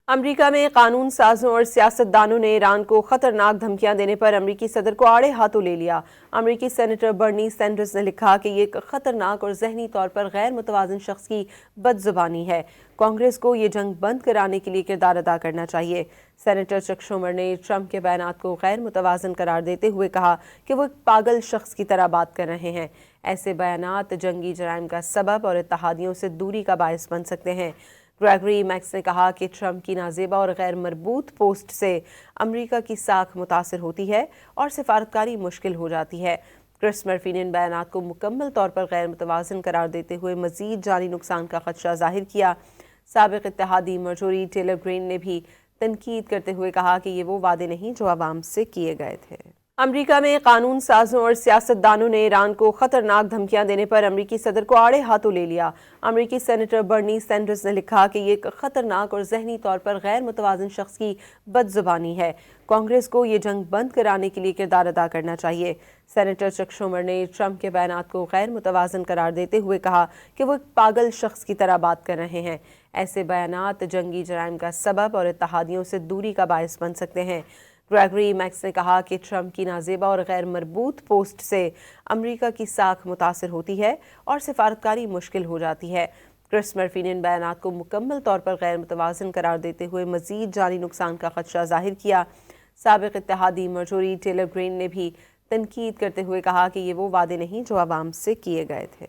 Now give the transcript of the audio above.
अमरीका में कानून साजों और सियासतदानों ने ईरान को खतरनाक धमकियां देने पर अमरीकी सदर को आड़े हाथों ले लिया। अमरीकी सेनेटर बर्नी सैंडर्स ने लिखा कि ये एक खतरनाक और जहनी तौर पर गैर मुतवाज़िन शख्स की बदजुबानी है। कांग्रेस को ये जंग बंद कराने के लिए किरदार अदा करना चाहिए। सेनेटर चक शूमर ने ट्रंप के बयानात को गैर मुतवाज़िन करार देते हुए कहा कि वो एक पागल शख्स की तरह बात कर रहे हैं। ऐसे बयानात जंगी जराइम का सबब और इत्तेहादियों से दूरी का बायस बन सकते हैं। ग्रेगरी मैक्स ने कहा कि ट्रंप की नाजेबा और गैर मरबूत पोस्ट से अमरीका की साख मुतासर होती है और सिफारतकारी मुश्किल हो जाती है। क्रिस मर्फी ने इन बयानात को मुकम्मल तौर पर गैर मुतवाज़िन करार देते हुए मज़ीद जानी नुकसान का खदशा जाहिर किया। साबिक़ इत्तेहादी मार्जोरी टेलर ग्रीन ने भी तनकीद करते हुए कहा कि ये वो वादे नहीं जो आवाम से किए गए थे। अमरीका में कानून साजों और सियासतदानों ने ईरान को खतरनाक धमकियां देने पर अमरीकी सदर को आड़े हाथों ले लिया। अमरीकी सेनेटर बर्नी सैंडर्स ने लिखा कि ये एक खतरनाक और जहनी तौर पर गैर मुतवाज़िन शख्स की बदजुबानी है। कांग्रेस को ये जंग बंद कराने के लिए किरदार अदा करना चाहिए। सेनेटर चक शूमर ने ट्रंप के बयानात को गैर मुतवाज़िन करार देते हुए कहा कि वो एक पागल शख्स की तरह बात कर रहे हैं। ऐसे बयानात जंगी जराइम का सबब और इत्तेहादियों से दूरी का बायस बन सकते हैं। ग्रेगरी मैक्स ने कहा कि ट्रंप की नाजेबा और गैर मरबूत पोस्ट से अमरीका की साख मुतासर होती है और सिफारतकारी मुश्किल हो जाती है। क्रिस मर्फी ने इन बयानात को मुकम्मल तौर पर गैर मुतवाज़िन करार देते हुए मज़ीद जानी नुकसान का खदशा जाहिर किया। साबिक़ इत्तेहादी मार्जोरी टेलर ग्रीन ने भी तनकीद करते हुए कहा कि ये वो वादे नहीं जो आवाम से किए गए थे।